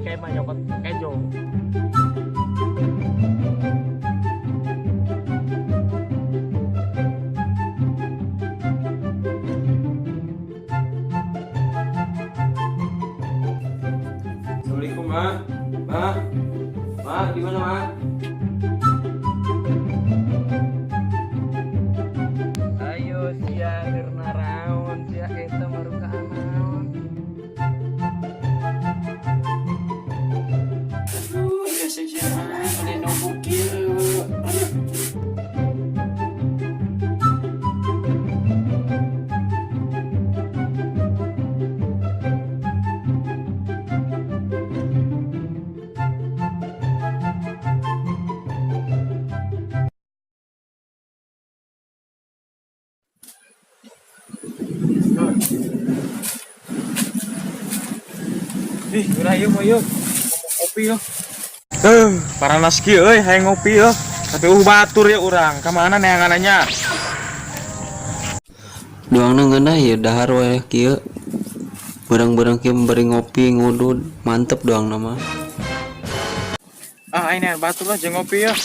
balik kayak mah nyokot kejo. Assalamualaikum, Mak. Mak. Mak, gimana, Mak? Ayo sia karena raon sia eta baru ka anaon. Aduh, ya sia ada nombok kieu. Ih, geura ieu mah yeuh. Kopi yeuh. Paranas kieu euy, hayang ngopi yeuh. Tapi batur ya urang. Ka mana neangananya? Doangna ngeunah ya dahar wae kieu. Barang-barang kieu bari ngopi ngudud, mantep doangna mah. Ah, ini batur lah jeung ngopi yeuh.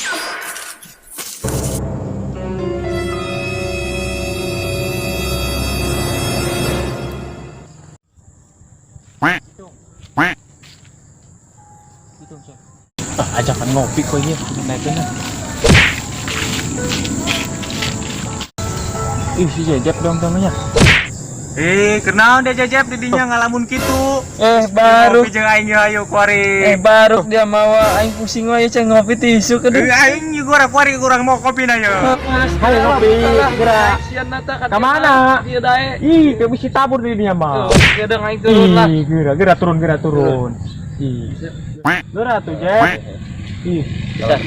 Ajakan ngopi kok ieu naikin. Ih, si Jejep dong tangannya. Kenaon dia Jejep di dinya ngalamun kitu. Baru Ngopi jeung aing hayu kuari. baru dia mawa aing pusing wae cenah ngopi tisu ke Aing juga kuari kurang mau kopi na yeuh. Ayo ngopi geura. Sian nata ka mana? Ieu dae. Ih, teu bisi tabur di dinya mah. Geudang aing turun lah. Ih, geura turun. Ih. Geura tuh, Jep. Ih, bisa.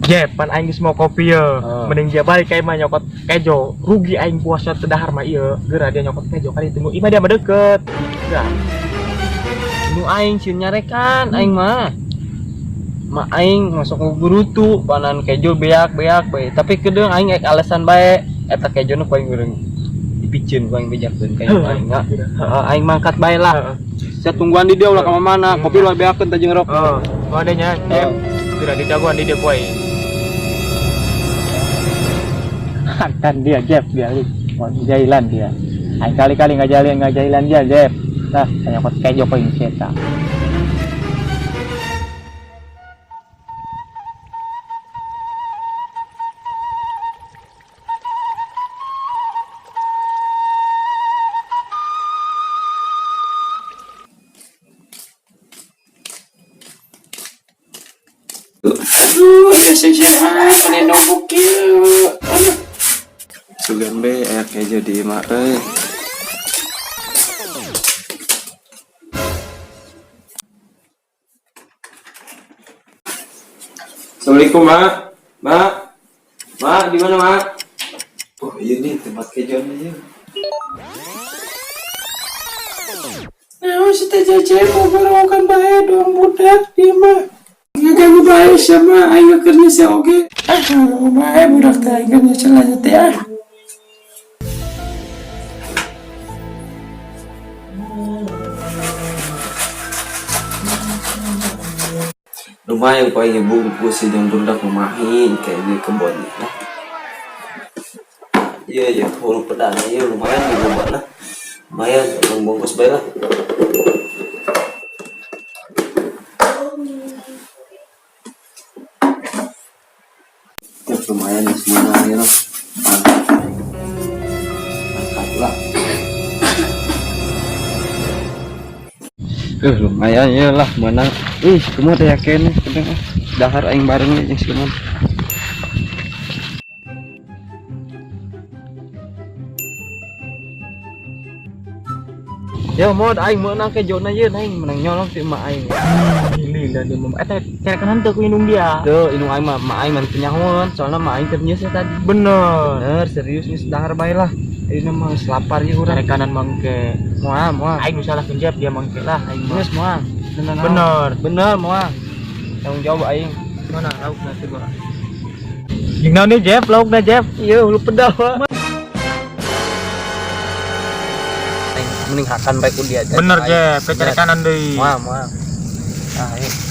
Jep, pan aing geus mau kopi ya. Mending dia balik kayak mah nyokot kejo. Rugi aing puasa teu dahar mah ieu. Geura dia nyokot kejo kali tunggu imah dia mah deket. Geura. Nu aing sieun nyarekan aing mah. Ma aing masuk gurutu panan kejo beak bae. Tapi kedeung aing ek alasan bae eta kejo nu paling urang dipicieun ku aing bejakeun kayak aing enggak. Aing mangkat bae lah. Saya tungguan di dia ulah ka mana? Kopi lu beakeun teh jeung rok. Oh adanya, Jep. Geura dijagoan di dia ku aing. Kan dia Jeb dia mau jailan dia. Aing kali-kali ngajailan dia Jeb. Nah, tanya kot kejo ko ini seta. Aduh, ya sia ada nombok kieu. Sugan be aya kejo di imah euy. Assalamualaikum, Mak. Mak, di mana, Mak? Oh, iya nih tempat kejonya ya. Nah, si teh Jejep mau makan bae doang budak di mah. Ngaganggu bae sama aing kerja si oge. Bae budak teh aing kerja celana teh ah. Lumayan kok aing bungkus jeung budak lumahin kayak di kebon lah. Iya, huruf pedana ieu lumayan di lomba lah. Lumayan bungkus bae lah. Lumayan semuanya ya loh. Mantap lah. Lumayan ya lah mana. Kamu teh yakin kadang dahar aing bareng jeung si Kunon. Ya mod aing meunang kejo na yeun aing menang nyolong ti emak aing. Gili da dia mah eta cerekan henteu ku indung dia. Teu indung aing mah aing mah penyahoan soalna mah aing keur nyeus tadi. Bener serius geus dahar bae lah. Ayeuna mah lapar ieu urang rekanan mangke. Moal aing misalnya kunjep dia mangke lah aing geus moal. Bener moal. Tanggung jawab aing. Mana lauk nasi gua. Gimana nih Jeff, lauk dah Jeff. Iya, hulu pedal. Mending hakan baik kuliah. Bener Jeff, ke cari kanan deui. Moal.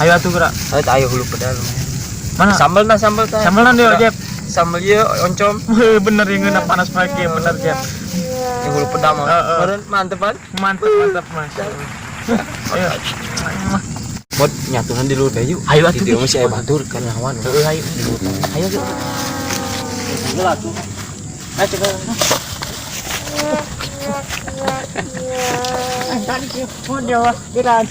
Ayo atuh gerak. Ayo hulu pedal. Mana? Sambal nah. Sambelan dia Jeff. Sambal ieu oncom. Bener yang ngeuna panas pake bener Jeff. Yang hulu pedal mah. Meureun mantep kan? Mantap Mas. Ayo. Mod nyatuhan di luar yuk. Ayo atuh dia masih aya batur kan lawan. Heeh ayo di luar. Ayo yuk. Geula tuh. Ayo coba. Tadi sih model jalan.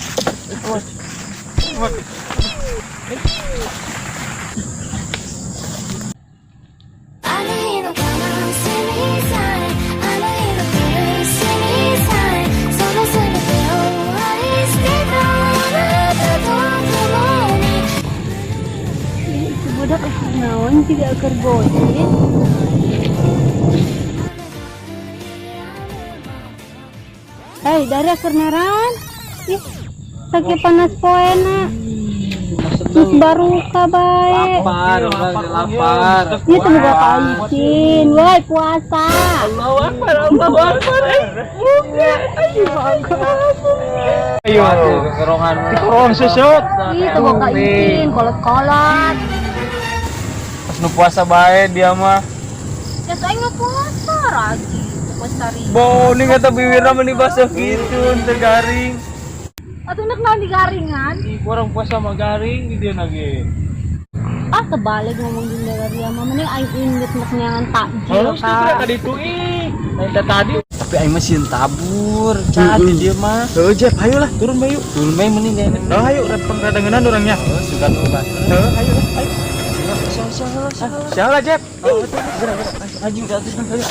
Budak naon tidak kergosin. Hei, dari kernaran. Ih, sakit panas poena. Terus baru kabae. Lapar. Itu juga kaicin, woi puasa. Allahu Akbar. Ayo, kerongan. Korong susut. Itu juga kaicin, kolot-kolot. Pas nu puasa bae dia mah. Ya saya nggak puasa lagi. Puasa ri. Bau nih kata bibirna meni basah gitu, teu garing. Atuh nak naon digaringan? Kurang puasa mah garing di dia lagi. Ah, kebalik ngomong dinda dari mah mending aing inget nak nyangan takjil ka. Tadi itu tadi. Tapi aing mah sieun tabur, cadi dia mah. Heuh Jeff, ayo lah turun bae yuk. Turun bae mending deh. Oh, ayo pengradangenan orangnya. Suka nubat. Ayo. Salah Jeff. Aju ke atas ayo.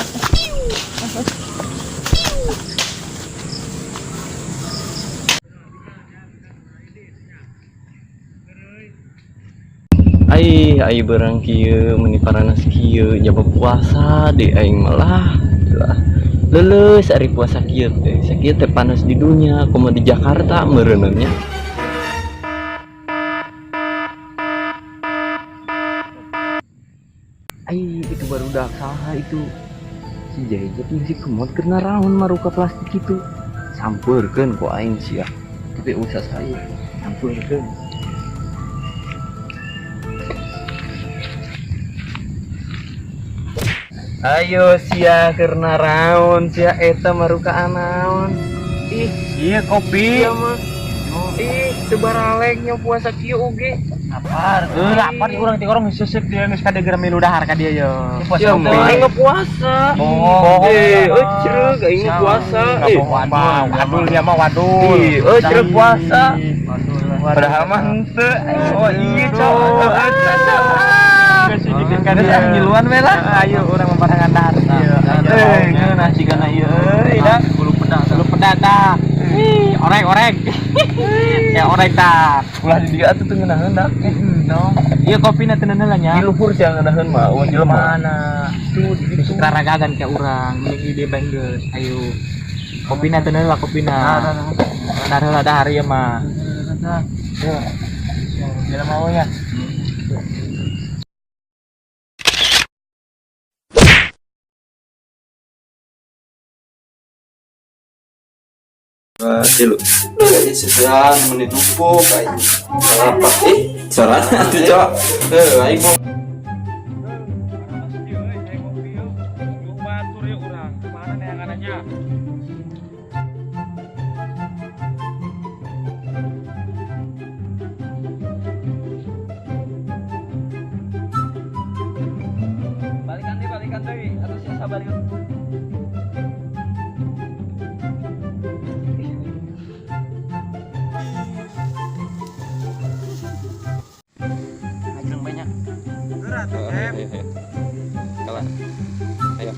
Ai barang kieu meni paranas kieu jaba puasa deh aing malah leuleus ari puasa kieu teh sakieu teh panas di dunia komo di Jakarta meureunnya. Ai itu baru dak saha itu si Jajet si kemot kena raun maruka plastik itu sampeurkeun ku aing sia tapi usah saya sampeurkeun. Ayo sia karena raun sia eta maruka anaon. Ih, Iya kopi. iya mah. Ih, sebaraleng nya puasa kieu oge. Lapar. Lapar urang ti orang sesep dia geus kadegeur milu dahar ka dia yo. Ya mah aing puasa. Oh, ceureuh aing puasa. Wadul dia mah wadul. Ceureuh puasa. Padahal mah henteu. Oh iya cowok. Kada ngiluan we lah. Ayo urang mempandangan dahar. Ngeunah sigana ieu euy dah. Bulu pedak dah. Orek. Ya orek dah. Ulah di dieu atuh teu ngeunaheun dah. No. Iya kopina teu neunaheun nya. Di luhur sia ngeunaheun mah eueuh jelema. Mana? Tuh di sukraragagan kayak urang. Mending di bang geus. Ayo. Kopina teu neunaheun lah kopina. Nah, dahar ieu mah. Yo. Bila maunya. Dulu jadi sesuatu menit numpuk aja apa soran tuh cok ayo mau balikan deh atau siapa balikan. Ajeng banyak. Berat, Kalah. Ayo.